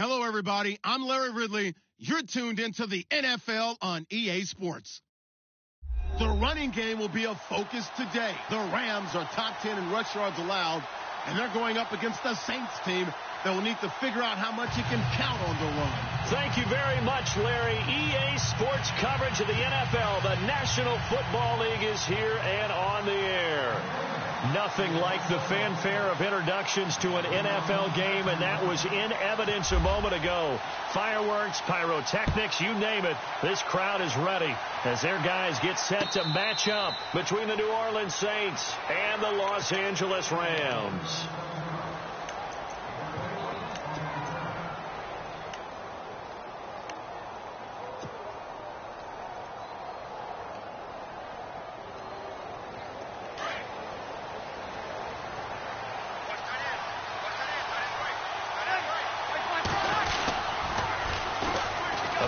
Hello, everybody. I'm Larry Ridley. You're tuned into the NFL on EA Sports. The running game will be a focus today. The Rams are top 10 in rush yards allowed, and they're going up against the Saints team that will need to figure out how much it can count on the run. Thank you very much, Larry. EA Sports coverage of the NFL. The National Football League is here and on the air. Nothing like the fanfare of introductions to an NFL game, and that was in evidence a moment ago. Fireworks, pyrotechnics, you name it. This crowd is ready as their guys get set to match up between the New Orleans Saints and the Los Angeles Rams.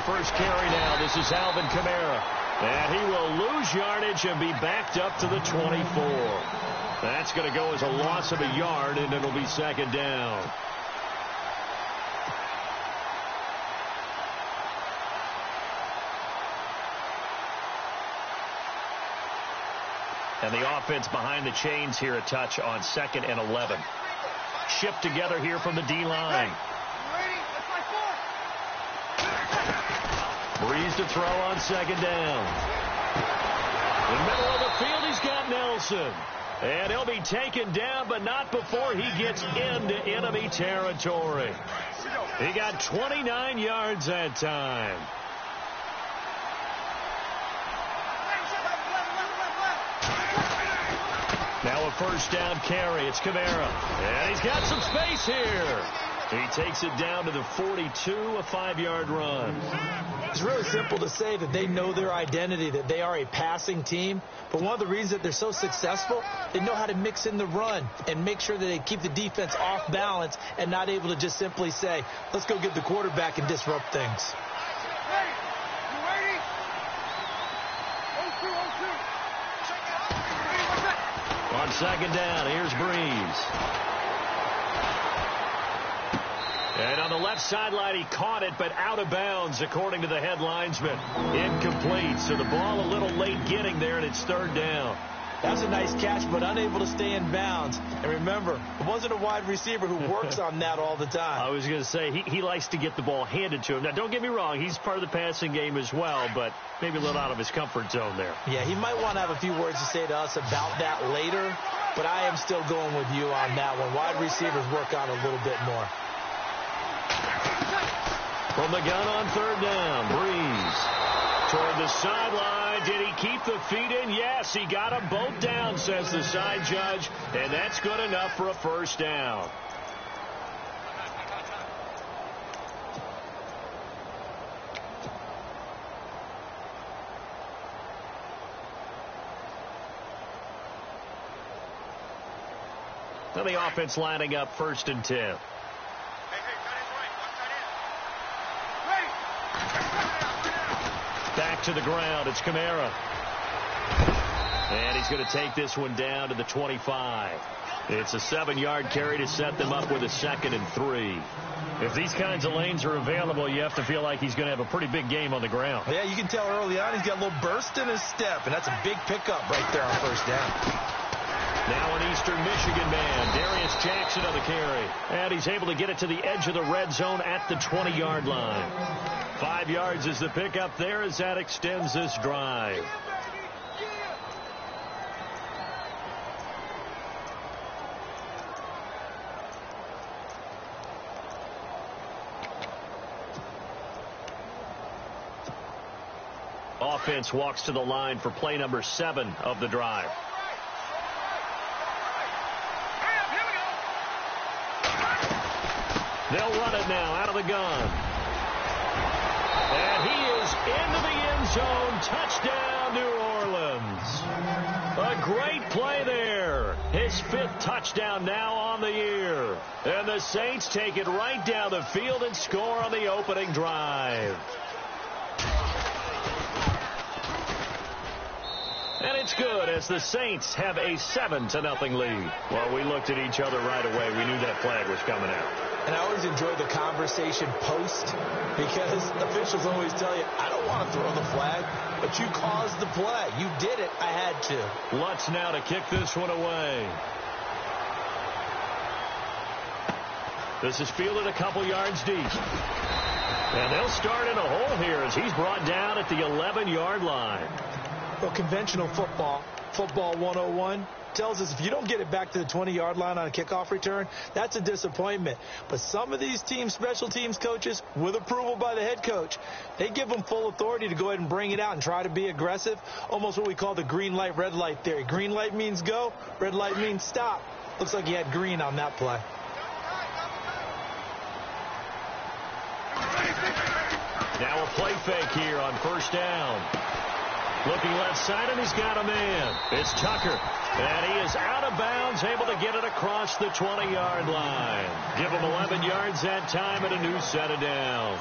First carry now. This is Alvin Kamara. And he will lose yardage and be backed up to the 24. That's going to go as a loss of a yard, and it'll be second down. And the offense behind the chains here a touch on 2nd and 11. Shift together here from the D-line. Breeze to throw on 2nd down. In the middle of the field, he's got Nelson. And he'll be taken down, but not before he gets into enemy territory. He got 29 yards that time. Now a first down carry. It's Kamara. And he's got some space here. He takes it down to the 42, a 5-yard run. It's really simple to say that they know their identity, that they are a passing team. But one of the reasons that they're so successful, they know how to mix in the run and make sure that they keep the defense off balance and not able to just simply say, let's go get the quarterback and disrupt things. On 2nd down, here's Breeze. And on the left sideline, he caught it, but out of bounds, according to the head linesman. Incomplete, so the ball a little late getting there, and it's 3rd down. That's a nice catch, but unable to stay in bounds. And remember, it wasn't a wide receiver who works on that all the time. I was going to say, he likes to get the ball handed to him. Now, don't get me wrong, he's part of the passing game as well, but maybe a little out of his comfort zone there. Yeah, he might want to have a few words to say to us about that later, but I am still going with you on that one. Wide receivers work on a little bit more. From the gun on 3rd down, Breeze toward the sideline. Did he keep the feet in? Yes, he got them both down, says the side judge, and that's good enough for a first down. Now the offense lining up 1st and 10. Back to the ground. It's Kamara. And he's going to take this one down to the 25. It's a 7-yard carry to set them up with a 2nd and 3. If these kinds of lanes are available, you have to feel like he's going to have a pretty big game on the ground. Yeah, you can tell early on he's got a little burst in his step, and that's a big pickup right there on 1st down. Now an Eastern Michigan man, Darius Jackson on the carry. And he's able to get it to the edge of the red zone at the 20-yard line. 5 yards is the pickup there as that extends this drive. Offense walks to the line for play number 7 of the drive. They'll run it now out of the gun. And he is into the end zone. Touchdown, New Orleans. A great play there. His 5th touchdown now on the year. And the Saints take it right down the field and score on the opening drive. And it's good as the Saints have a 7-0 lead. Well, we looked at each other right away. We knew that flag was coming out. And I always enjoy the conversation post because officials always tell you, I don't want to throw the flag, but you caused the play. You did it. I had to. Lutz now to kick this one away. This is fielded a couple yards deep. And they'll start in a hole here as he's brought down at the 11-yard line. Well, conventional football 101, tells us if you don't get it back to the 20-yard line on a kickoff return, that's a disappointment. But some of these teams, special teams coaches, with approval by the head coach, they give them full authority to go ahead and bring it out and try to be aggressive, almost what we call the green light, red light theory. Green light means go, red light means stop. Looks like he had green on that play. Now a play fake here on first down. Looking left side, and he's got a man. It's Tucker. And he is out of bounds, able to get it across the 20-yard line. Give him 11 yards that time and a new set of downs.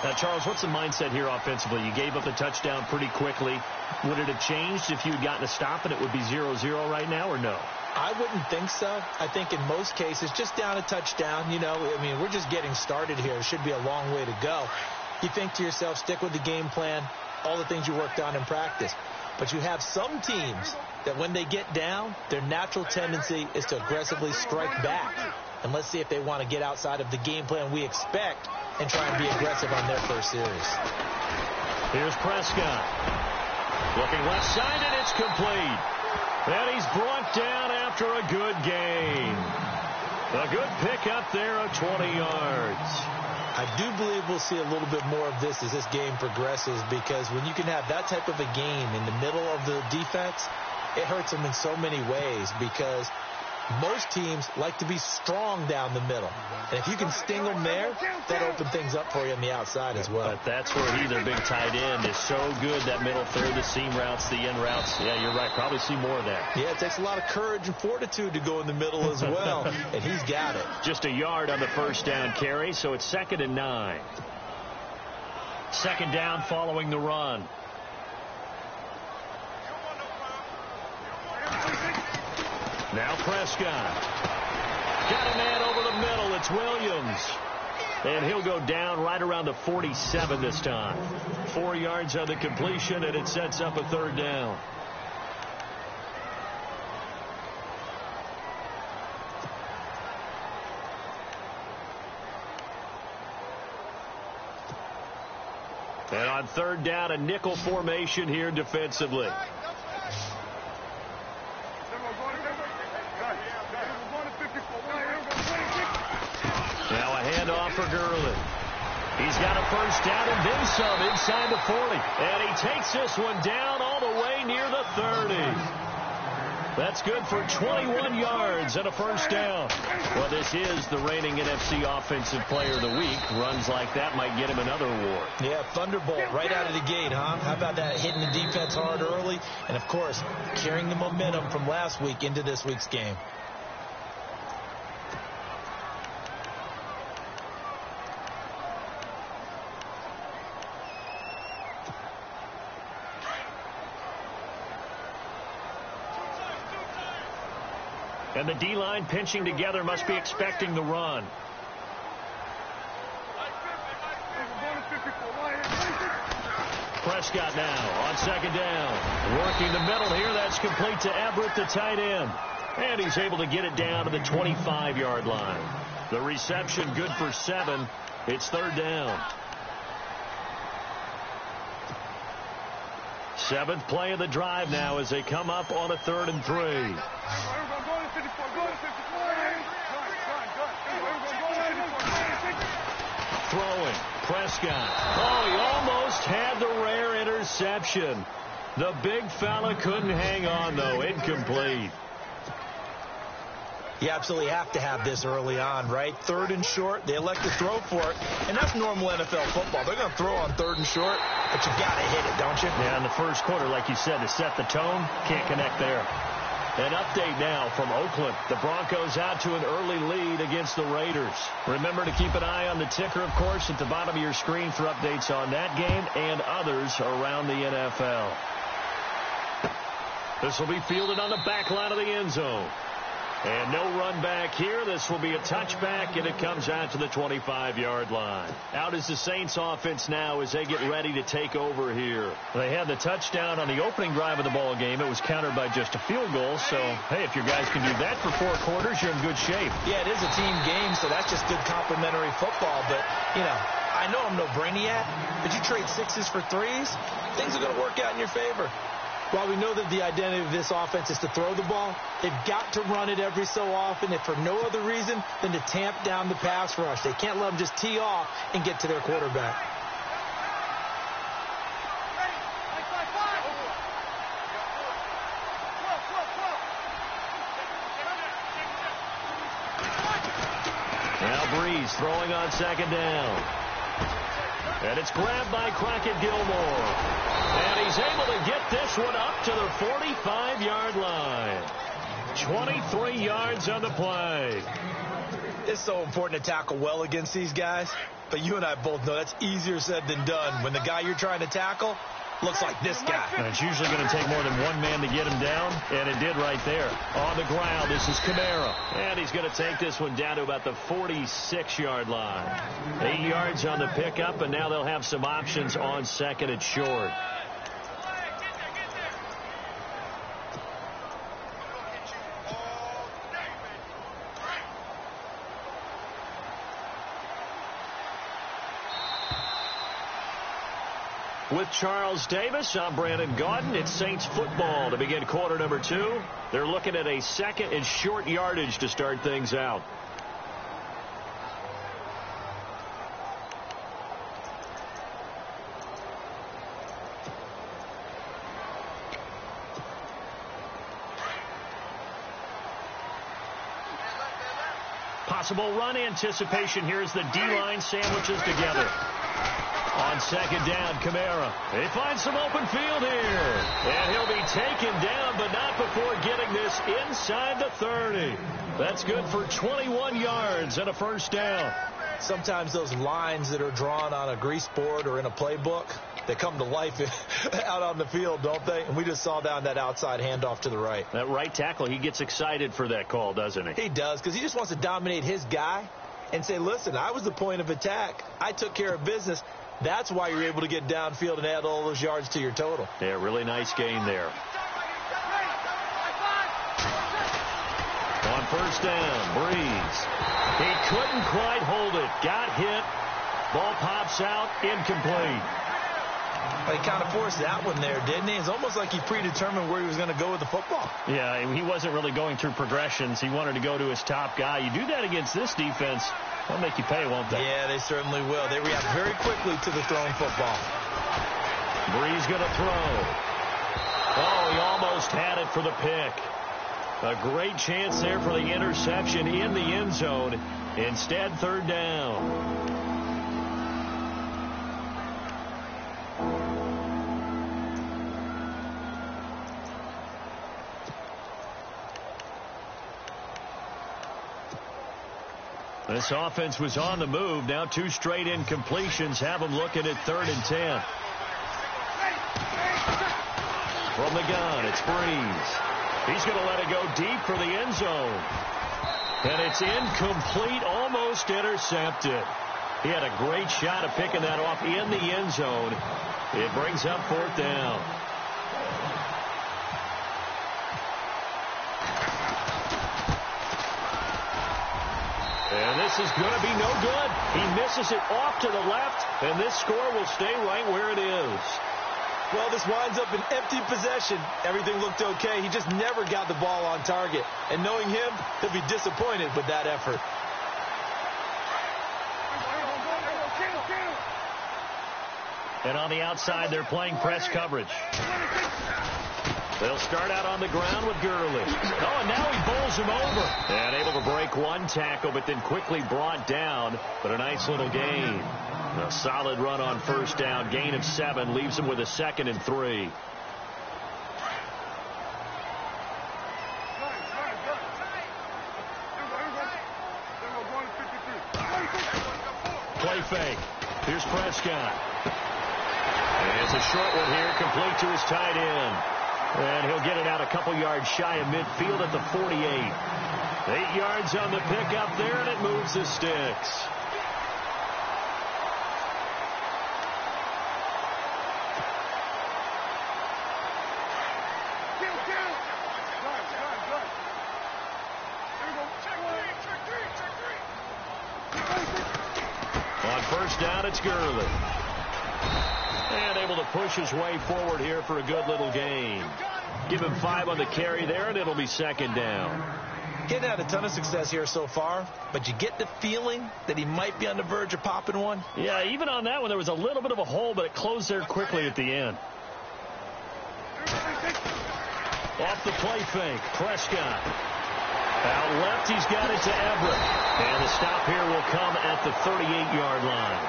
Now, Charles, what's the mindset here offensively? You gave up the touchdown pretty quickly. Would it have changed if you had gotten a stop and it would be 0-0 right now, or no? I wouldn't think so. I think in most cases, just down a touchdown, we're just getting started here. It should be a long way to go. You think to yourself, stick with the game plan, all the things you worked on in practice. But you have some teams that when they get down, their natural tendency is to aggressively strike back. And let's see if they want to get outside of the game plan we expect and try and be aggressive on their first series. Here's Prescott. Looking left side, and it's complete. And he's brought down after a good gain. A good pickup there of 20 yards. I do believe we'll see a little bit more of this as this game progresses, because when you can have that type of a game in the middle of the defense, it hurts them in so many ways, because most teams like to be strong down the middle. And if you can sting them there, that opens things up for you on the outside as well. But that's where he, their big tight end, is so good, that middle third, the seam routes, the end routes. Yeah, you're right. Probably see more of that. Yeah, it takes a lot of courage and fortitude to go in the middle as well, and he's got it. Just a yard on the first down carry, so it's 2nd and 9. Second down following the run. Now Prescott. Got a man over the middle. It's Williams. And he'll go down right around the 47 this time. 4 yards on the completion, and it sets up a third down. And on third down, a nickel formation here defensively. Now a handoff for Gurley. He's got a first down and then some inside the 40. And he takes this one down all the way near the 30. That's good for 21 yards and a first down. Well, this is the reigning NFC Offensive Player of the Week. Runs like that might get him another award. Yeah, thunderbolt right out of the gate, huh? How about that, hitting the defense hard early? And, of course, carrying the momentum from last week into this week's game. And the D-line pinching together, must be expecting the run. Prescott now on second down. Working the middle here. That's complete to Everett, the tight end. And he's able to get it down to the 25-yard line. The reception good for 7. It's third down. 7th play of the drive now as they come up on a 3rd and 3. Throwing. Prescott. Oh, he almost had the rare interception. The big fella couldn't hang on, though. Incomplete. You absolutely have to have this early on, right? 3rd and short, they elect to throw for it, and that's normal NFL football. They're going to throw on 3rd and short, but you've got to hit it, don't you? Yeah, in the first quarter, like you said, to set the tone, can't connect there. An update now from Oakland. The Broncos out to an early lead against the Raiders. Remember to keep an eye on the ticker, of course, at the bottom of your screen for updates on that game and others around the NFL. This will be fielded on the back line of the end zone. And no run back here. This will be a touchback, and it comes out to the 25-yard line. Out is the Saints offense now as they get ready to take over here. They had the touchdown on the opening drive of the ball game. It was countered by just a field goal. So, hey, if your guys can do that for 4 quarters, you're in good shape. Yeah, it is a team game, so that's just good complementary football. But, you know, I know I'm no brainiac, but you trade 6s for 3s, things are going to work out in your favor. While we know that the identity of this offense is to throw the ball, they've got to run it every so often, if for no other reason than to tamp down the pass rush. They can't let them just tee off and get to their quarterback. Now Breeze throwing on second down. And it's grabbed by Crockett Gilmore. And he's able to get this one up to the 45-yard line. 23 yards on the play. It's so important to tackle well against these guys. But you and I both know that's easier said than done. When the guy you're trying to tackle looks like this guy. And it's usually going to take more than one man to get him down, and it did right there. On the ground, this is Kamara. And he's going to take this one down to about the 46-yard line. 8 yards on the pickup, and now they'll have some options on second and short. With Charles Davis, I'm Brandon Gaudin. It's Saints football to begin quarter number 2. They're looking at a second and short yardage to start things out. Possible run anticipation here as the D-line sandwiches together. On second down, Kamara. He finds some open field here. And he'll be taken down, but not before getting this inside the 30. That's good for 21 yards and a first down. Sometimes those lines that are drawn on a grease board or in a playbook, they come to life out on the field, don't they? And we just saw that on that outside handoff to the right. That right tackle, he gets excited for that call, doesn't he? He does, because he just wants to dominate his guy and say, listen, I was the point of attack. I took care of business. That's why you're able to get downfield and add all those yards to your total. Yeah, really nice gain there. On first down, Breeze. He couldn't quite hold it. Got hit. Ball pops out, incomplete. He kind of forced that one there, didn't he? It's almost like he predetermined where he was going to go with the football. Yeah, he wasn't really going through progressions. He wanted to go to his top guy. You do that against this defense, they'll make you pay, won't they? Yeah, they certainly will. They react very quickly to the thrown football. Breeze going to throw. Oh, he almost had it for the pick. A great chance there for the interception in the end zone. Instead, third down. This offense was on the move. Now 2 straight incompletions have them looking at 3rd and 10. From the gun, it's Breeze. He's going to let it go deep for the end zone. And it's incomplete, almost intercepted. He had a great shot at picking that off in the end zone. It brings up 4th down. And this is going to be no good. He misses it off to the left, and this score will stay right where it is. Well, this winds up an empty possession. Everything looked okay. He just never got the ball on target. And knowing him, he'll be disappointed with that effort. And on the outside, they're playing press coverage. They'll start out on the ground with Gurley. Oh, and now he bowls him over. And able to break one tackle, but then quickly brought down. But a nice little gain. A solid run on first down. Gain of 7 leaves him with a 2nd and 3. Play fake. Here's Prescott. And it's a short one here, complete to his tight end. And he'll get it out a couple yards shy of midfield at the 48. 8 yards on the pickup there, and it moves the sticks. On first down, it's Gurley. And able to push his way forward here for a good little gain. Give him 5 on the carry there, and it'll be second down. He hasn't had a ton of success here so far, but you get the feeling that he might be on the verge of popping one. Yeah, even on that one, there was a little bit of a hole, but it closed there quickly at the end. Off the play fake, Prescott. Out left, he's got it to Everett. And the stop here will come at the 38-yard line.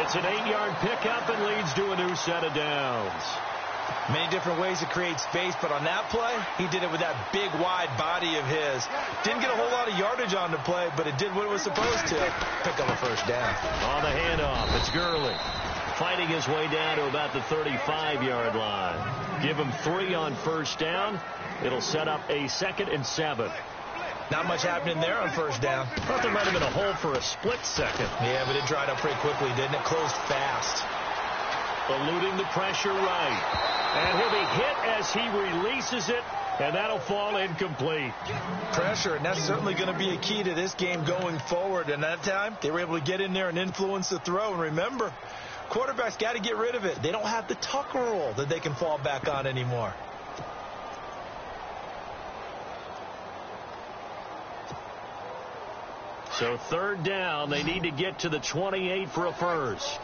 It's an 8-yard pickup and leads to a new set of downs. Many different ways to create space, but on that play, he did it with that big, wide body of his. Didn't get a whole lot of yardage on the play, but it did what it was supposed to. Pick up a first down. On the handoff, it's Gurley. Fighting his way down to about the 35-yard line. Give him 3 on first down. It'll set up a 2nd and 7. Not much happening there on first down. Thought there might have been a hole for a split second. Yeah, but it dried up pretty quickly, didn't it? Closed fast. Eluding the pressure right. And he'll be hit as he releases it, and that'll fall incomplete. Pressure, and that's certainly going to be a key to this game going forward. And that time, they were able to get in there and influence the throw. And remember, quarterbacks got to get rid of it. They don't have the Tucker rule that they can fall back on anymore. So third down, they need to get to the 28 for a first.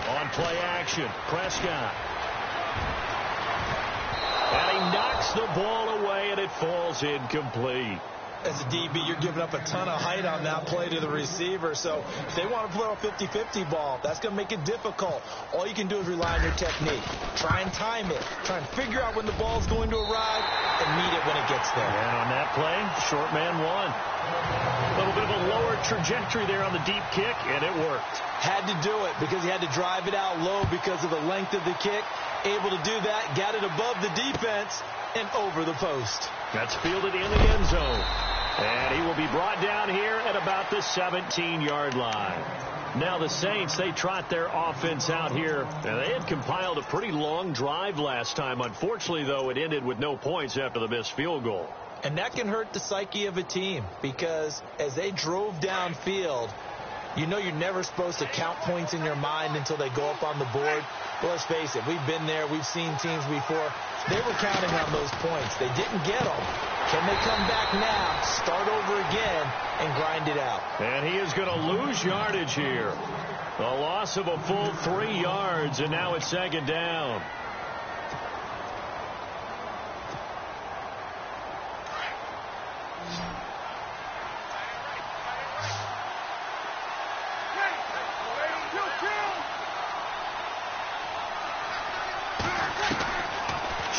On play action, Prescott. And he knocks the ball away, and it falls incomplete. As a DB, you're giving up a ton of height on that play to the receiver. So if they want to play a 50-50 ball, that's going to make it difficult. All you can do is rely on your technique. Try and time it. Try and figure out when the ball's going to arrive and meet it when it gets there. And on that play, short man won. A little bit of a lower trajectory there on the deep kick, and it worked. Had to do it because he had to drive it out low because of the length of the kick. Able to do that, got it above the defense and over the post. That's fielded in the end zone. And he will be brought down here at about the 17-yard line. Now the Saints, they trot their offense out here. And they had compiled a pretty long drive last time. Unfortunately, though, it ended with no points after the missed field goal. And that can hurt the psyche of a team because as they drove downfield, you know you're never supposed to count points in your mind until they go up on the board. Well, let's face it, we've been there. We've seen teams before. They were counting on those points. They didn't get them. Can they come back now, start over again, and grind it out? And he is going to lose yardage here. A loss of a full 3 yards, and now it's second down.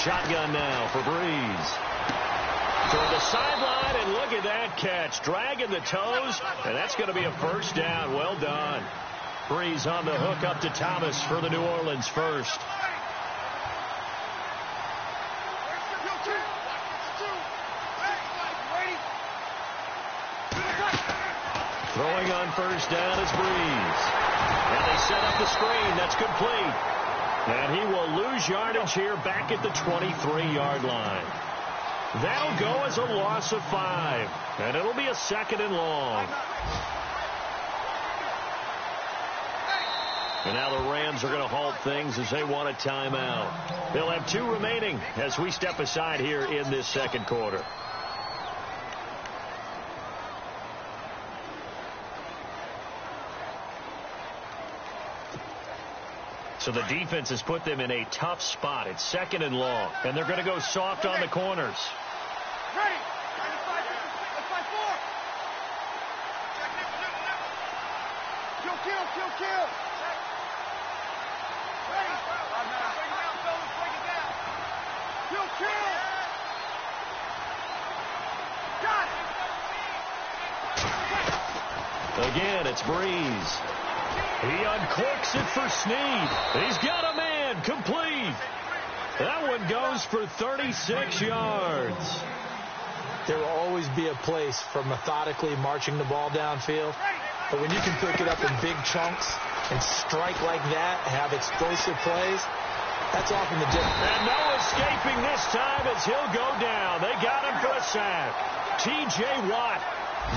Shotgun now for Breeze. Toward the sideline, and look at that catch. Dragging the toes, and that's going to be a first down. Well done. Breeze on the hook up to Thomas for the New Orleans first. Throwing on first down is Breeze. And they set up the screen. That's complete. And he will lose yardage here back at the 23-yard line. That'll go as a loss of 5. And it'll be a 2nd and long. And now the Rams are going to halt things as they want a timeout. They'll have 2 remaining as we step aside here in this second quarter. So the defense has put them in a tough spot. It's 2nd and long, and they're going to go soft on the corners. Ready. Kill. Kill. Got it. Again, it's Breeze. He uncorks it for Snead. He's got a man. Complete. That one goes for 36 yards. There will always be a place for methodically marching the ball downfield. But when you can pick it up in big chunks and strike like that, have explosive plays, that's often the difference. And no escaping this time as he'll go down. They got him for a sack. T.J. Watt,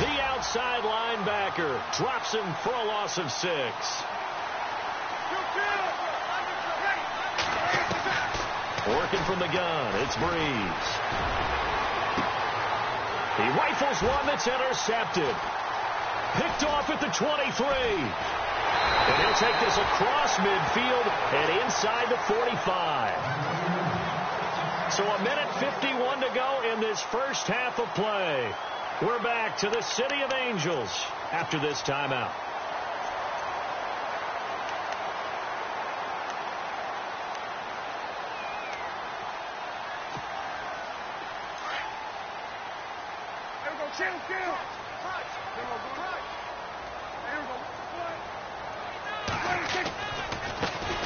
the outside linebacker, drops him for a loss of 6. Working from the gun, it's Breeze. He rifles one that's intercepted. Picked off at the 23. And he'll take this across midfield and inside the 45. So a minute 51 to go in this first half of play. We're back to the City of Angels after this timeout.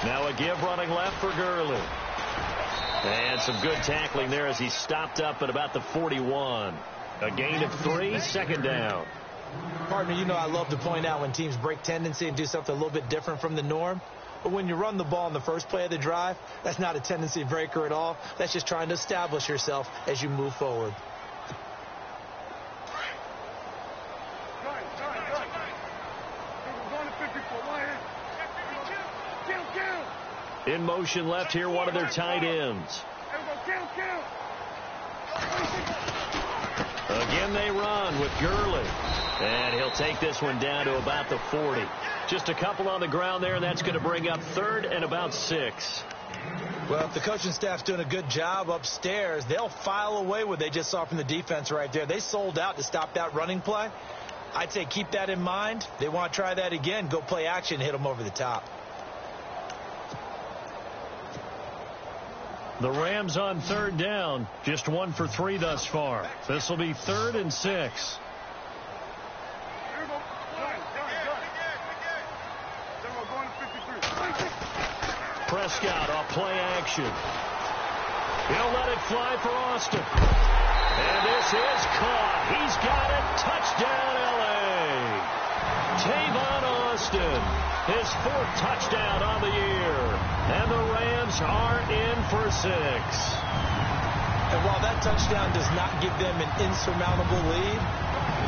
Now a give running left for Gurley. And some good tackling there as he stopped up at about the 41. A gain of 3, second down. Partner, you know I love to point out when teams break tendency and do something a little bit different from the norm. But when you run the ball in the first play of the drive, that's not a tendency breaker at all. That's just trying to establish yourself as you move forward. In motion left here, one of their tight ends. Again, they run with Gurley. And he'll take this one down to about the 40. Just a couple on the ground there, and that's going to bring up third and about 6. Well, if the coaching staff's doing a good job upstairs, they'll file away what they just saw from the defense right there. They sold out to stop that running play. I'd say keep that in mind. They want to try that again. Go play action, hit them over the top. The Rams on third down, just 1 for 3 thus far. This will be 3rd and 6. Prescott off play action. He'll let it fly for Austin. And this is caught. He's got it. Touchdown, L.A. Tavon Austin, his 4th touchdown on the year. And the Rams are in for 6. And while that touchdown does not give them an insurmountable lead,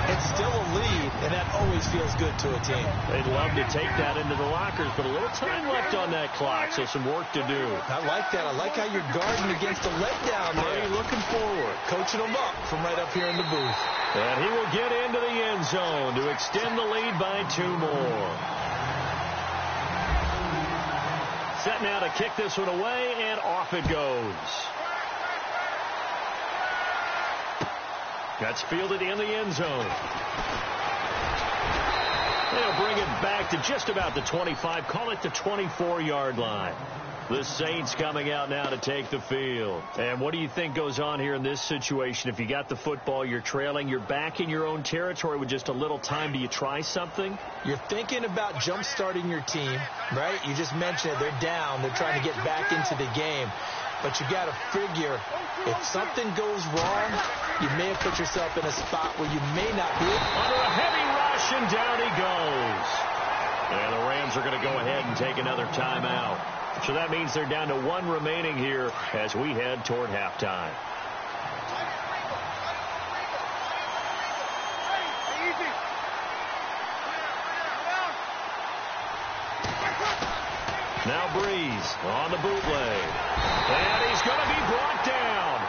it's still a lead, and that always feels good to a team. They'd love to take that into the lockers, but a little time left on that clock, so some work to do. I like that. I like how you're guarding against a letdown there. Looking forward. Coaching them up from right up here in the booth. And he will get into the end zone to extend the lead by 2 more. Set now to kick this one away, and off it goes. That's fielded in the end zone. They'll bring it back to just about the 25. Call it the 24-yard line. The Saints coming out now to take the field. And what do you think goes on here in this situation? If you got the football, you're trailing, you're back in your own territory with just a little time. Do you try something? You're thinking about jump-starting your team, right? You just mentioned it. They're down. They're trying to get back into the game. But you got to figure if something goes wrong, you may have put yourself in a spot where you may not be. Under a heavy rush, and down he goes. And the Rams are going to go ahead and take another timeout. So that means they're down to 1 remaining here as we head toward halftime. Now Breeze on the bootleg. And he's going to be brought down.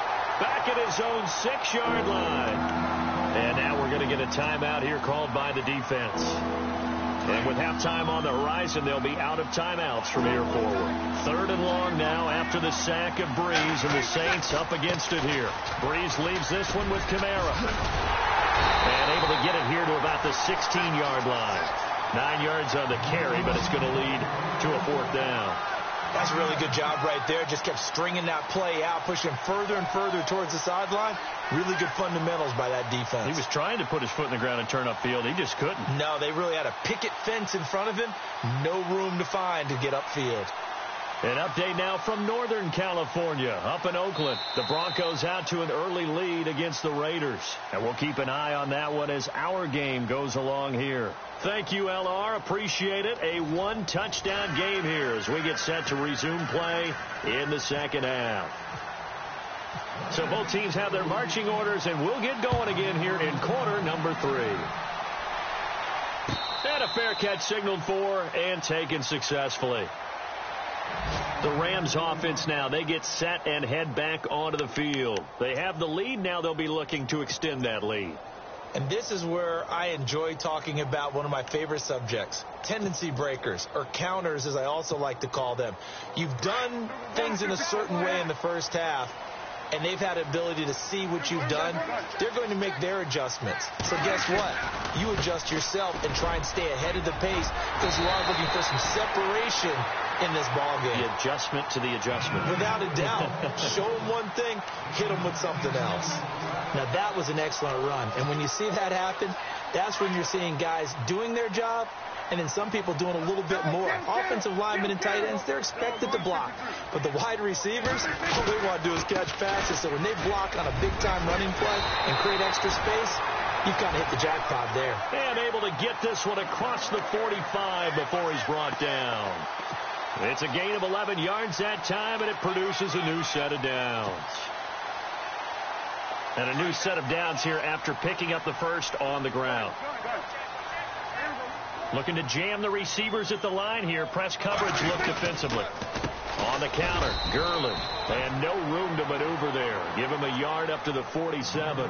Back at his own 6-yard line. And now we're going to get a timeout here called by the defense. And with halftime on the horizon, they'll be out of timeouts from here forward. 3rd and long now after the sack of Breeze, and the Saints up against it here. Breeze leaves this one with Kamara. And able to get it here to about the 16-yard line. 9 yards on the carry, but it's going to lead to a 4th down. That's a really good job right there. Just kept stringing that play out, pushing further and further towards the sideline. Really good fundamentals by that defense. He was trying to put his foot in the ground and turn upfield. He just couldn't. No, they really had a picket fence in front of him. No room to find to get upfield. An update now from Northern California. Up in Oakland, the Broncos out to an early lead against the Raiders. And we'll keep an eye on that one as our game goes along here. Thank you, LR. Appreciate it. A one-touchdown game here as we get set to resume play in the second half. So both teams have their marching orders, and we'll get going again here in quarter number 3. And a fair catch signaled for and taken successfully. The Rams offense now, they get set and head back onto the field. They have the lead. Now they'll be looking to extend that lead. And this is where I enjoy talking about one of my favorite subjects, tendency breakers, or counters as I also like to call them. You've done things in a certain way in the first half, and they've had the ability to see what you've done. They're going to make their adjustments. So guess what? You adjust yourself and try and stay ahead of the pace because you are looking for some separation in this ballgame. The adjustment to the adjustment. Without a doubt. Show them one thing, hit them with something else. Now, that was an excellent run. And when you see that happen, that's when you're seeing guys doing their job and then some people doing a little bit more. Offensive linemen and tight ends, they're expected to block. But the wide receivers, all they want to do is catch passes. So when they block on a big-time running play and create extra space, you've kind of hit the jackpot there. And able to get this one across the 45 before he's brought down. It's a gain of 11 yards that time, and it produces a new set of downs. And a new set of downs here after picking up the first on the ground. Looking to jam the receivers at the line here. Press coverage look defensively. On the counter, Gurley. And no room to maneuver there. Give him a yard up to the 47.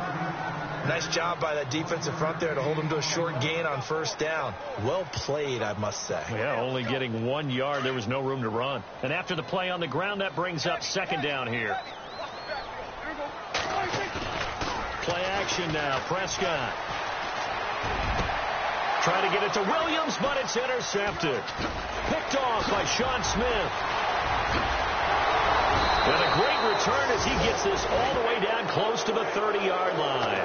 Nice job by that defensive front there to hold him to a short gain on first down. Well played, I must say. Yeah, only getting 1 yard. There was no room to run. And after the play on the ground, that brings up second down here. Play action now. Prescott. Trying to get it to Williams, but it's intercepted. Picked off by Sean Smith. And a great return as he gets this all the way down close to the 30-yard line.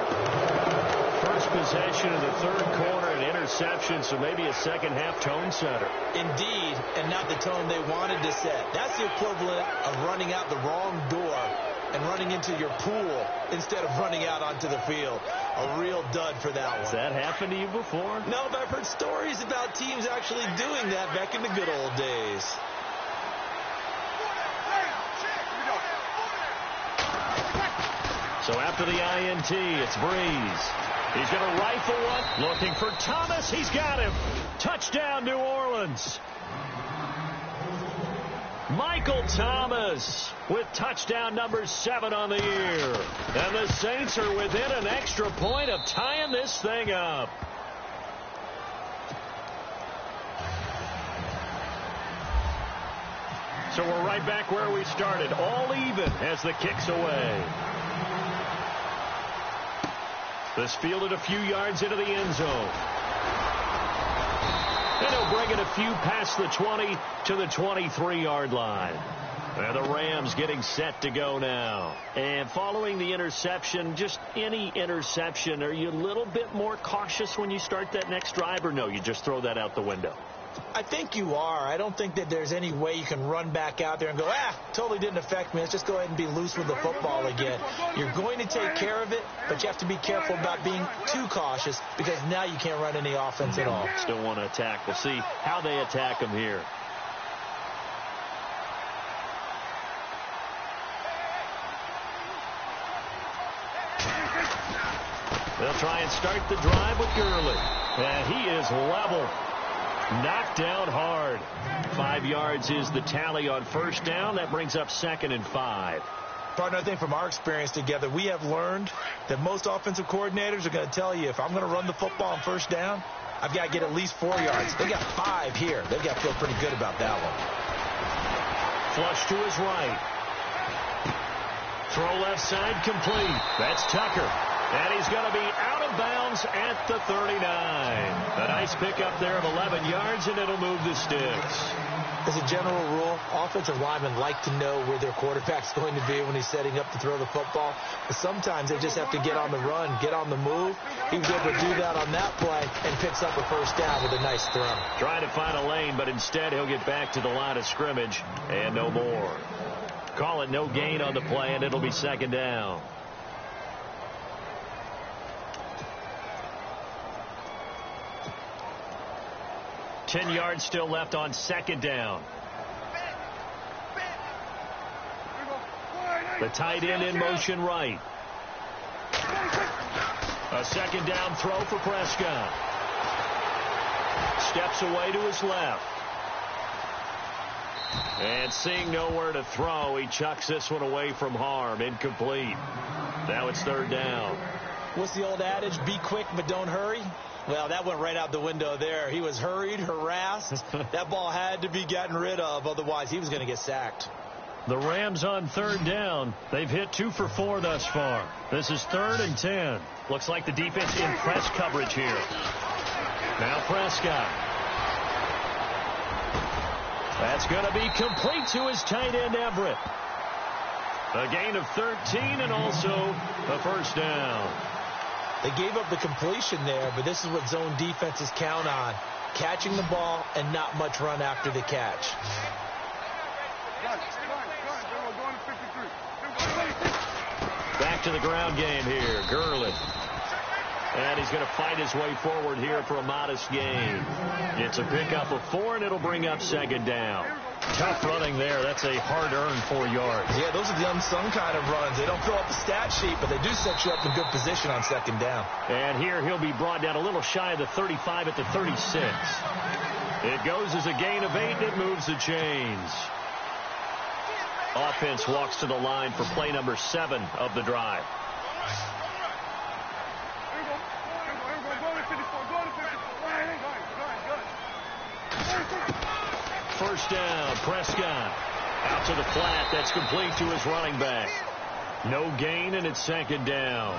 First possession of the third quarter, an interception, so maybe a second-half tone setter. Indeed, and not the tone they wanted to set. That's the equivalent of running out the wrong door and running into your pool instead of running out onto the field. A real dud for that one. Has that happened to you before? No, but I've heard stories about teams actually doing that back in the good old days. So after the INT, it's Breeze. He's going to rifle one. Looking for Thomas. He's got him. Touchdown, New Orleans. Michael Thomas with touchdown number 7 on the year. And the Saints are within an extra point of tying this thing up. So we're right back where we started. All even as the kick's away. This fielded a few yards into the end zone. And he'll bring it a few past the 20 to the 23-yard line. And the Rams getting set to go now. And following the interception, just any interception, are you a little bit more cautious when you start that next drive, or no, you just throw that out the window? I think you are. I don't think that there's any way you can run back out there and go, totally didn't affect me. Let's just go ahead and be loose with the football again. You're going to take care of it, but you have to be careful about being too cautious because now you can't run any offense at all. Still want to attack. We'll see how they attack them here. They'll try and start the drive with Gurley. And he is level. Knocked down hard. 5 yards is the tally on first down. That brings up 2nd and 5. Partner, I think from our experience together, we have learned that most offensive coordinators are going to tell you, if I'm going to run the football on first down, I've got to get at least 4 yards. They got 5 here. They've got to feel pretty good about that one. Flush to his right. Throw left side complete. That's Tucker. And he's going to be out of bounds at the 39. A nice pickup there of 11 yards, and it'll move the sticks. As a general rule, offensive linemen like to know where their quarterback's going to be when he's setting up to throw the football. But sometimes they just have to get on the run, get on the move. He was able to do that on that play and picks up a first down with a nice throw. Trying to find a lane, but instead he'll get back to the line of scrimmage and no more. Call it no gain on the play, and it'll be second down. Ten yards still left on second down. The tight end in motion right. A second down throw for Prescott. Steps away to his left. And seeing nowhere to throw, he chucks this one away from harm. Incomplete. Now it's third down. What's the old adage? Be quick, but don't hurry. Well, that went right out the window there. He was hurried, harassed. That ball had to be gotten rid of, otherwise he was going to get sacked. The Rams on third down. They've hit 2 for 4 thus far. This is 3rd and 10. Looks like the defense in press coverage here. Now Prescott. That's going to be complete to his tight end, Everett. A gain of 13 and also a first down. They gave up the completion there, but this is what zone defenses count on. Catching the ball and not much run after the catch. Back to the ground game here. Gurley. And he's going to fight his way forward here for a modest gain. It's a pickup of 4, and it'll bring up second down. Tough running there. That's a hard-earned 4 yards. Yeah, those are the unsung kind of runs. They don't fill up the stat sheet, but they do set you up in good position on second down. And here he'll be brought down a little shy of the 35 at the 36. It goes as a gain of 8, and it moves the chains. Offense walks to the line for play number 7 of the drive. First down, Prescott. Out to the flat. That's complete to his running back. No gain, and it's second down.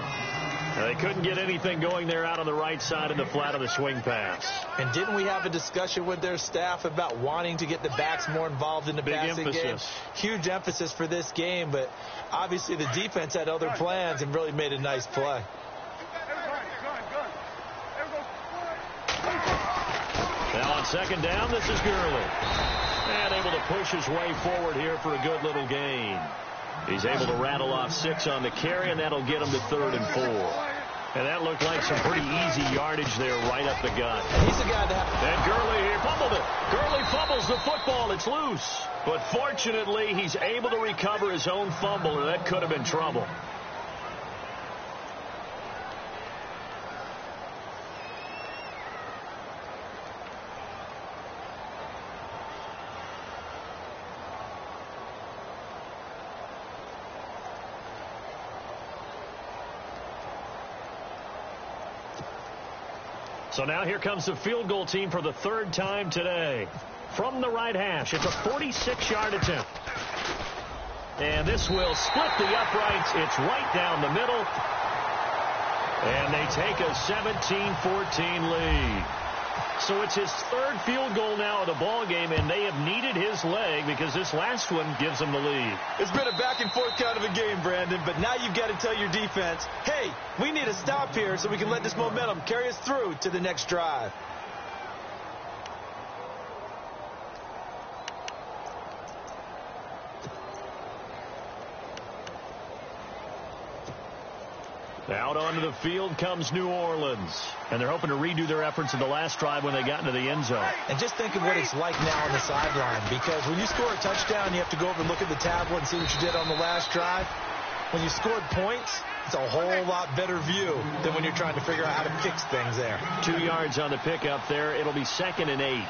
They couldn't get anything going there out on the right side of the flat of the swing pass. And didn't we have a discussion with their staff about wanting to get the backs more involved in the passing game? Huge emphasis for this game, but obviously the defense had other plans and really made a nice play. Now on second down, this is Gurley. And able to push his way forward here for a good little gain. He's able to rattle off 6 on the carry, and that'll get him to 3rd and 4. And that looked like some pretty easy yardage there right up the gut. He's the guy that... And Gurley here fumbled it. Gurley fumbles the football. It's loose. But fortunately, he's able to recover his own fumble, and that could have been trouble. So now here comes the field goal team for the 3rd time today. From the right hash, it's a 46-yard attempt. And this will split the uprights. It's right down the middle. And they take a 17-14 lead. So it's his 3rd field goal now of the ball game, and they have needed his leg because this last one gives them the lead. It's been a back-and-forth kind of a game, Brandon, but now you've got to tell your defense, hey, we need a stop here so we can let this momentum carry us through to the next drive. Out onto the field comes New Orleans. And they're hoping to redo their efforts in the last drive when they got into the end zone. And just think of what it's like now on the sideline. Because when you score a touchdown, you have to go over and look at the tablet and see what you did on the last drive. When you scored points, it's a whole lot better view than when you're trying to figure out how to fix things there. 2 yards on the pickup there. It'll be 2nd and 8.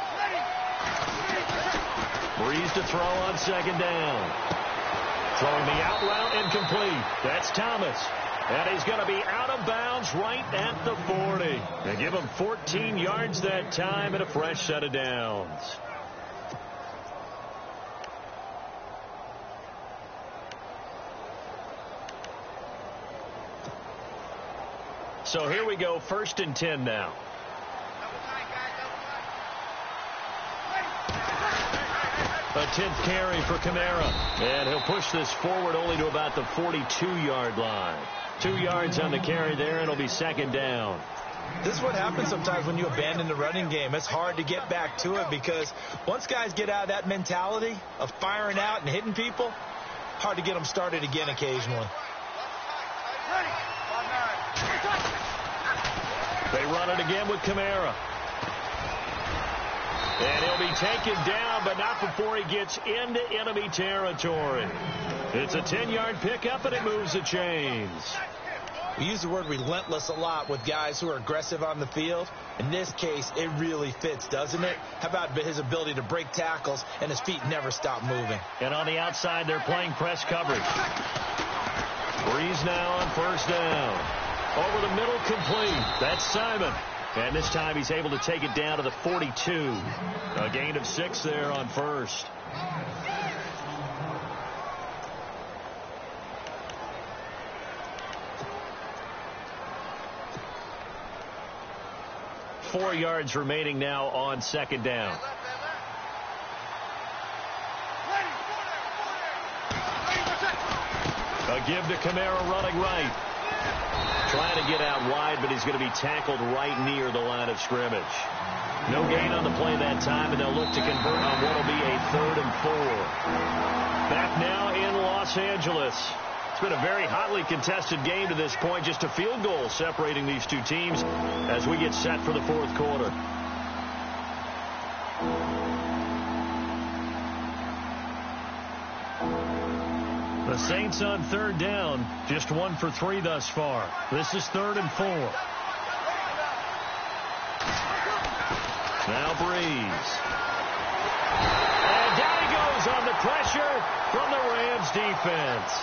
Breeze to throw on second down. Throwing the out route incomplete. That's Thomas. And he's going to be out of bounds right at the 40. They give him 14 yards that time and a fresh set of downs. So here we go, 1st and 10 now. A 10th carry for Kamara. And he'll push this forward only to about the 42-yard line. 2 yards on the carry there, and it'll be second down. This is what happens sometimes when you abandon the running game. It's hard to get back to it because once guys get out of that mentality of firing out and hitting people, hard to get them started again occasionally. They run it again with Kamara. And he'll be taken down, but not before he gets into enemy territory. It's a 10-yard pickup, and it moves the chains. We use the word relentless a lot with guys who are aggressive on the field. In this case, it really fits, doesn't it? How about his ability to break tackles and his feet never stop moving? And on the outside, they're playing press coverage. Breeze now on first down. Over the middle, complete. That's Simon. And this time he's able to take it down to the 42. A gain of 6 there on first. Four yards remaining now on second down. A give to Kamara running right. Trying to get out wide, but he's going to be tackled right near the line of scrimmage. No gain on the play that time, and they'll look to convert on what will be a 3rd and 4. Back now in Los Angeles. It's been a very hotly contested game to this point. Just a field goal separating these two teams as we get set for the fourth quarter. The Saints on third down, just 1 for 3 thus far. This is 3rd and 4. Now Breeze. And down he goes on the pressure from the Rams defense.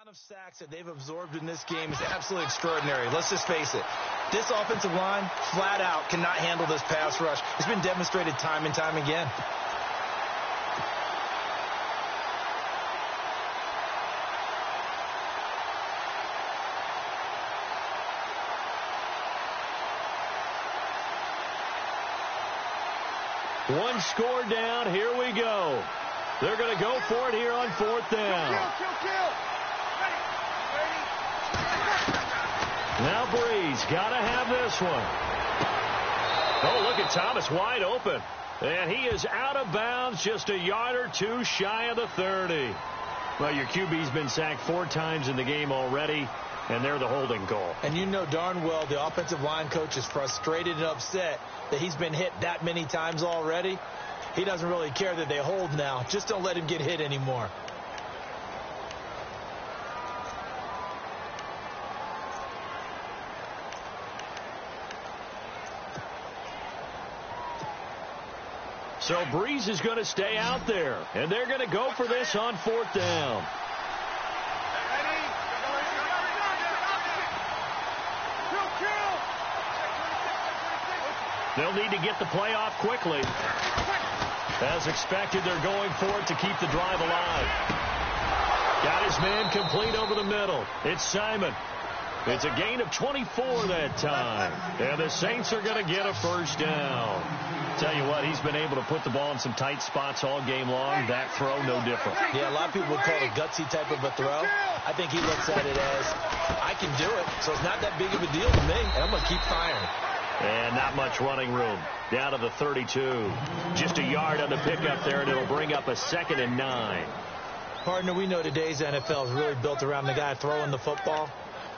Of sacks that they've absorbed in this game is absolutely extraordinary. Let's just face it. This offensive line, flat out, cannot handle this pass rush. It's been demonstrated time and time again. One score down. Here we go. They're going to go for it here on 4th down. Now Breeze got to have this one. Oh, look at Thomas wide open. And he is out of bounds, just a yard or 2 shy of the 30. Well, your QB's been sacked 4 times in the game already, and they're the holding call. And you know darn well the offensive line coach is frustrated and upset that he's been hit that many times already. He doesn't really care that they hold now. Just don't let him get hit anymore. So Breeze is going to stay out there, and they're going to go for this on 4th down. They'll need to get the play off quickly. As expected, they're going for it to keep the drive alive. Got his man complete over the middle. It's Simon. It's a gain of 24 that time. And the Saints are going to get a first down. Tell you what, he's been able to put the ball in some tight spots all game long. That throw, no different. Yeah, a lot of people would call it a gutsy type of a throw. I think he looks at it as, I can do it, so it's not that big of a deal to me, and I'm going to keep firing. And not much running room. Down to the 32. Just a yard on the pickup there, and it'll bring up a 2nd and 9. Partner, we know today's NFL is really built around the guy throwing the football.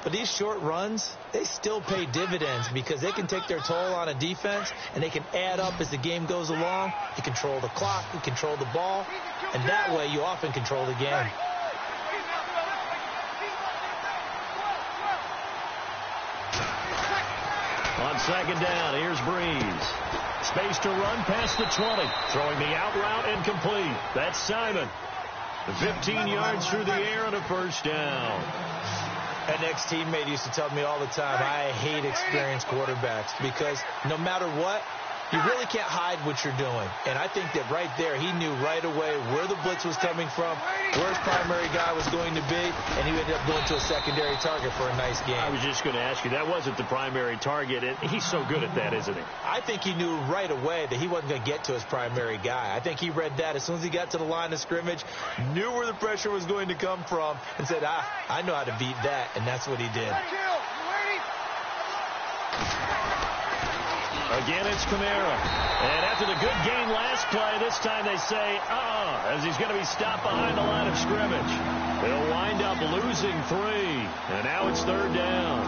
But these short runs, they still pay dividends because they can take their toll on a defense, and they can add up as the game goes along. You control the clock, you control the ball, and that way you often control the game. On 2nd down, here's Breeze. Space to run past the 20. Throwing the out route and complete. That's Simon. The 15 yards through the air and a first down. An ex-teammate used to tell me all the time, I hate experienced quarterbacks because no matter what, You really can't hide what you're doing. And I think that right there, he knew right away where the blitz was coming from, where his primary guy was going to be, and he ended up going to a secondary target for a nice game. I was just going to ask you, that wasn't the primary target, and he's so good at that, isn't he? I think he knew right away that he wasn't going to get to his primary guy. I think he read that as soon as he got to the line of scrimmage, knew where the pressure was going to come from, and said, I know how to beat that, and that's what he did. Again, it's Kamara. And after the good game last play, this time they say, as he's going to be stopped behind the line of scrimmage. They'll wind up losing 3. And now it's 3rd down.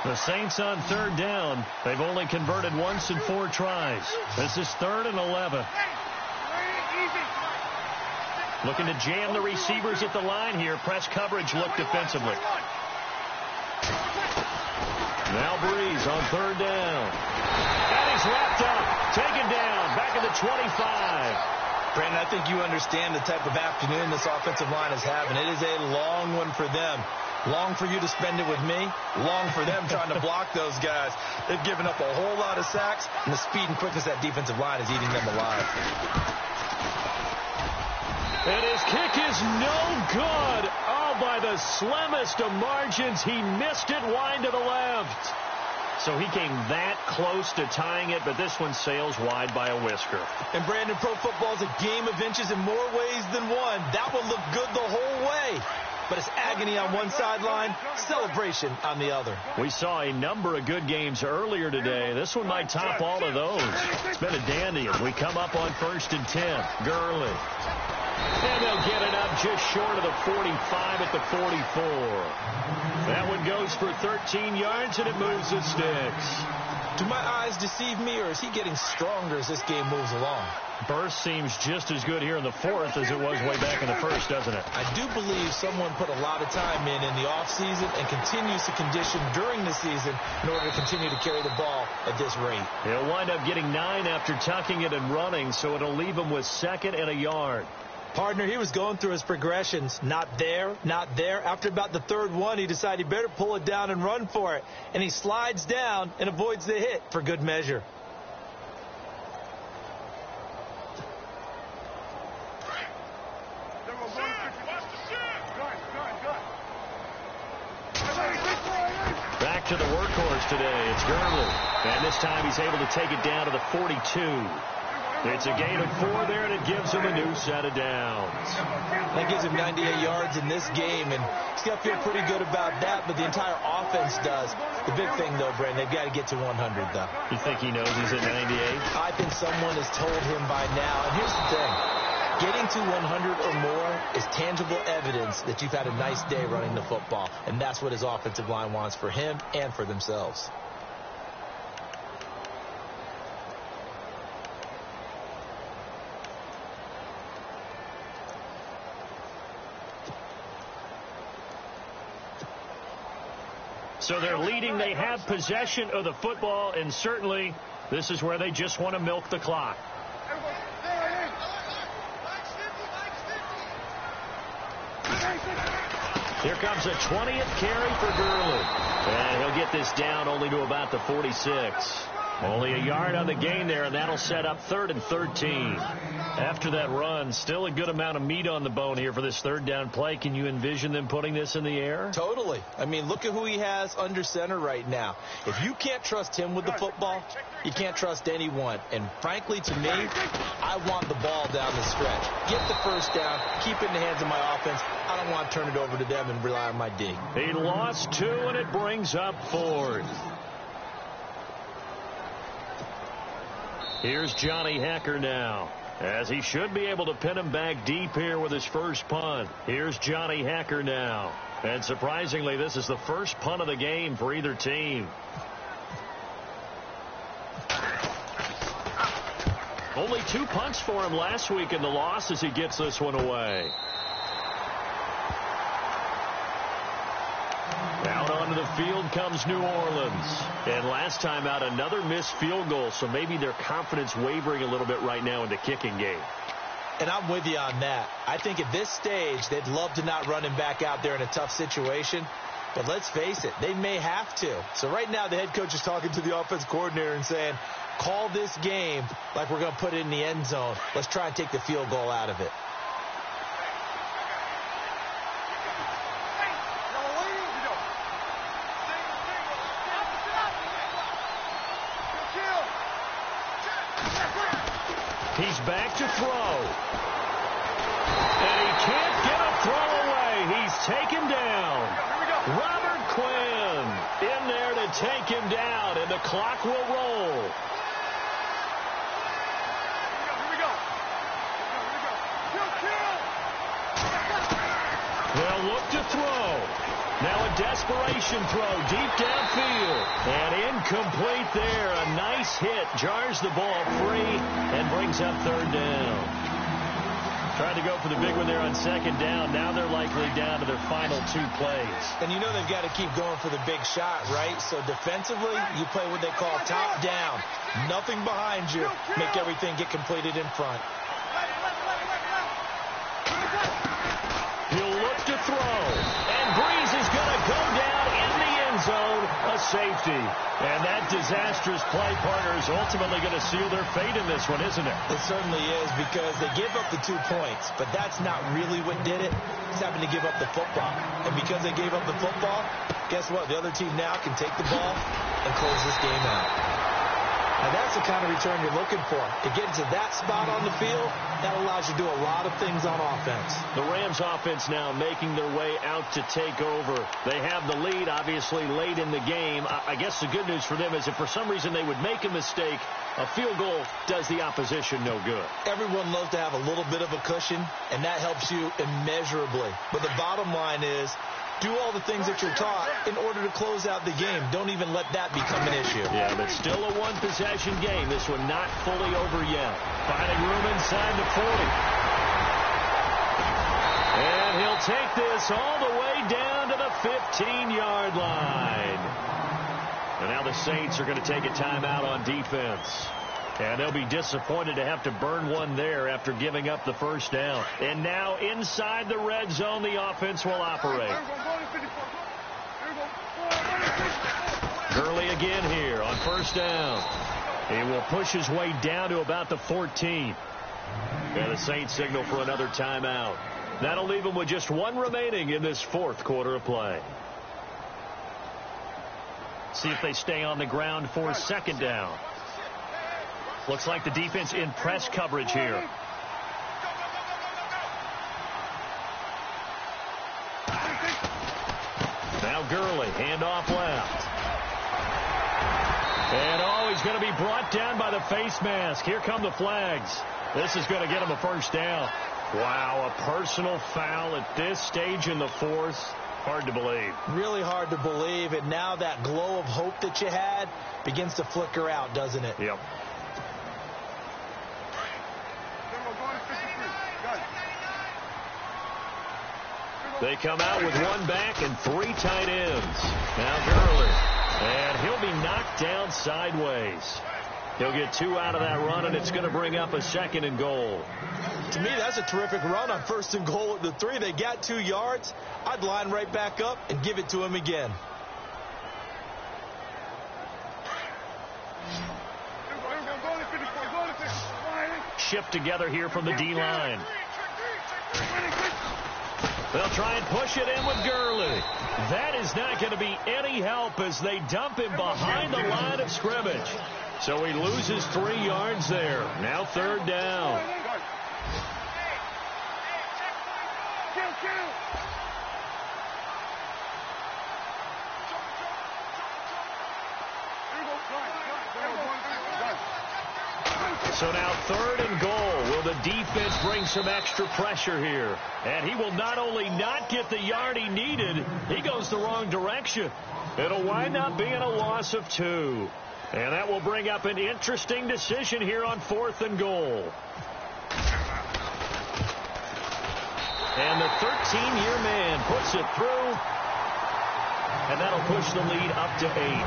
The Saints on 3rd down. They've only converted once in 4 tries. This is 3rd and 11. Looking to jam the receivers at the line here. Press coverage look defensively. Now Breeze on 3rd down. And he's wrapped up. Taken down. Back at the 25. Brandon, I think you understand the type of afternoon this offensive line is having. It is a long one for them. Long for you to spend it with me. Long for them trying to block those guys. They've given up a whole lot of sacks, and the speed and quickness of that defensive line is eating them alive. And his kick is no good. Oh, by the slimmest of margins, he missed it wide to the left. So he came that close to tying it, but this one sails wide by a whisker. And Brandon, pro football is a game of inches in more ways than one. That one looked good the whole way. But it's agony on one sideline, celebration on the other. We saw a number of good games earlier today. This one might top all of those. It's been a dandy as we come up on 1st and 10. Gurley. And they'll get it up just short of the 45 at the 44. That one goes for 13 yards, and it moves the sticks. Do my eyes deceive me, or is he getting stronger as this game moves along? Burst seems just as good here in the 4th as it was way back in the 1st, doesn't it? I do believe someone put a lot of time in the offseason and continues to condition during the season in order to continue to carry the ball at this rate. He'll wind up getting 9 after tucking it and running, so it'll leave him with 2nd and a yard. Partner, he was going through his progressions. Not there, not there. After about the 3rd one, he decided he better pull it down and run for it. And he slides down and avoids the hit for good measure. Back to the workhorse today. It's Gurley. And this time he's able to take it down to the 42. It's a gain of 4 there, and it gives him a new set of downs. That gives him 98 yards in this game, and he's got to feel pretty good about that, but the entire offense does. The big thing, though, Brandon, they've got to get to 100, though. You think he knows he's at 98? I think someone has told him by now. And here's the thing. Getting to 100 or more is tangible evidence that you've had a nice day running the football, and that's what his offensive line wants for him and for themselves. So they're leading. They have possession of the football, and certainly this is where they just want to milk the clock. Here comes a 20th carry for Gurley. And he'll get this down only to about the 46. Only a yard on the gain there, and that'll set up 3rd and 13. After that run, still a good amount of meat on the bone here for this 3rd down play. Can you envision them putting this in the air? Totally. I mean, look at who he has under center right now. If you can't trust him with the football, you can't trust anyone. And frankly, to me, I want the ball down the stretch. Get the 1st down, keep it in the hands of my offense. I don't want to turn it over to them and rely on my D. He lost 2, and it brings up 4th. Here's Johnny Hecker now, as he should be able to pin him back deep here with his first punt. Here's Johnny Hecker now. And surprisingly, this is the first punt of the game for either team. Only 2 punts for him last week in the loss as he gets this one away. Out onto the field comes New Orleans. And last time out, another missed field goal, so maybe their confidence wavering a little bit right now in the kicking game. And I'm with you on that. I think at this stage, they'd love to not run him back out there in a tough situation. But let's face it, they may have to. So right now the head coach is talking to the offense coordinator and saying, call this game like we're going to put it in the end zone. Let's try and take the field goal out of it. He's back to throw. And he can't get a throw away. He's taken down. Robert Quinn in there to take him down, and the clock will roll. They'll look to throw. Now a desperation throw deep downfield. And incomplete there. A nice hit. Jars the ball free and brings up third down. Tried to go for the big one there on second down. Now they're likely down to their final 2 plays. And you know they've got to keep going for the big shot, right? So defensively, you play what they call top down. Nothing behind you. Make everything get completed in front. He'll look to throw. And Breeze is going to go down in the end zone. A safety. And that disastrous play partner is ultimately going to seal their fate in this one, isn't it? It certainly is, because they give up the 2 points. But that's not really what did it. It's having to give up the football. And because they gave up the football, guess what? The other team now can take the ball and close this game out. And that's the kind of return you're looking for. To get to that spot on the field, that allows you to do a lot of things on offense. The Rams offense now making their way out to take over. They have the lead, obviously, late in the game. I guess the good news for them is if for some reason they would make a mistake, a field goal does the opposition no good. Everyone loves to have a little bit of a cushion, and that helps you immeasurably. But the bottom line is, do all the things that you're taught in order to close out the game. Don't even let that become an issue. Yeah, but still a one-possession game. This one not fully over yet. Finding room inside the 40. And he'll take this all the way down to the 15-yard line. And now the Saints are going to take a timeout on defense. And they'll be disappointed to have to burn one there after giving up the first down. And now inside the red zone, the offense will operate. Gurley again here on first down. He will push his way down to about the 14. And the Saints signal for another timeout. That'll leave them with just 1 remaining in this 4th quarter of play. See if they stay on the ground for second down. Looks like the defense in press coverage here. Now Gurley, handoff left. And he's going to be brought down by the face mask. Here come the flags. This is going to get him a first down. Wow, a personal foul at this stage in the 4th. Hard to believe. Really hard to believe. And now that glow of hope that you had begins to flicker out, doesn't it? Yep. They come out with 1 back and 3 tight ends. Now Gurley. And he'll be knocked down sideways. He'll get 2 out of that run, and it's going to bring up a 2nd and goal. To me, that's a terrific run on 1st and goal at the 3. They got 2 yards. I'd line right back up and give it to him again. Shift together here from the D-line. They'll try and push it in with Gurley. That is not going to be any help as they dump him behind the line of scrimmage. So he loses 3 yards there. Now 3rd down. So now 3rd and goal. Will the defense bring some extra pressure here? And he will not only not get the yard he needed, he goes the wrong direction. It'll wind up being a loss of 2. And that will bring up an interesting decision here on 4th and goal. And the 13-year man puts it through. And that'll push the lead up to 8.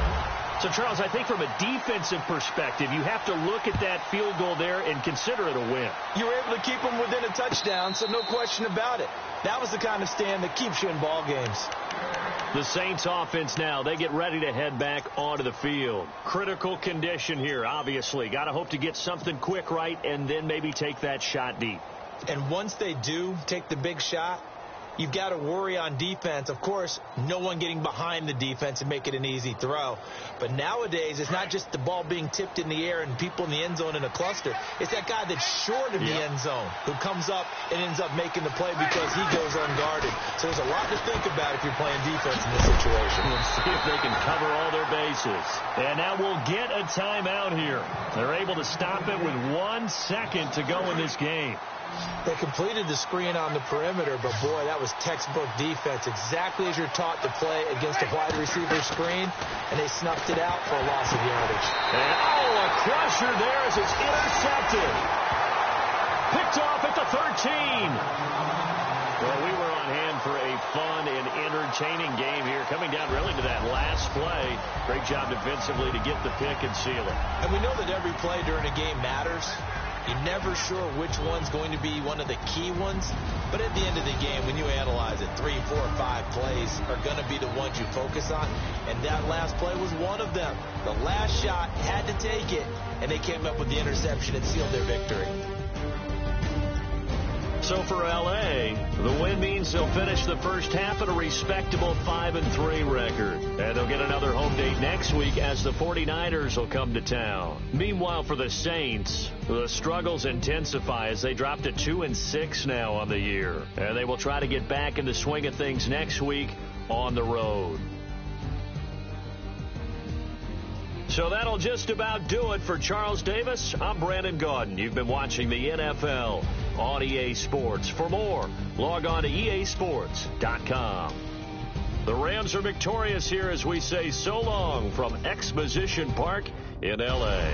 So, Charles, I think from a defensive perspective, you have to look at that field goal there and consider it a win. You were able to keep them within a touchdown, so no question about it. That was the kind of stand that keeps you in ball games. The Saints offense now, they get ready to head back onto the field. Critical condition here, obviously. Got to hope to get something quick right and then maybe take that shot deep. And once they do take the big shot, you've got to worry on defense. Of course, no one getting behind the defense and make it an easy throw. But nowadays, it's not just the ball being tipped in the air and people in the end zone in a cluster. It's that guy that's short of the end zone who comes up and ends up making the play because he goes unguarded. So there's a lot to think about if you're playing defense in this situation. We'll see if they can cover all their bases. And now we'll get a timeout here. They're able to stop it with 1 second to go in this game. They completed the screen on the perimeter, but boy, that was textbook defense, exactly as you're taught to play against a wide receiver screen, and they snuffed it out for a loss of yardage. And a crusher there as it's intercepted. Picked off at the 13. Well, we were on hand for a fun and entertaining game here, coming down really to that last play. Great job defensively to get the pick and seal it. And we know that every play during a game matters. You're never sure which one's going to be one of the key ones. But at the end of the game, when you analyze it, 3, 4, 5 plays are going to be the ones you focus on. And that last play was one of them. The last shot had to take it, and they came up with the interception and sealed their victory. So for L.A., the win means they'll finish the first half at a respectable 5-3 record. And they'll get another home date next week as the 49ers will come to town. Meanwhile, for the Saints, the struggles intensify as they drop to 2-6 now on the year. And they will try to get back in the swing of things next week on the road. So that'll just about do it for Charles Davis. I'm Brandon Gaudin. You've been watching the NFL on EA Sports. For more, log on to easports.com. The Rams are victorious here as we say so long from Exposition Park in L.A.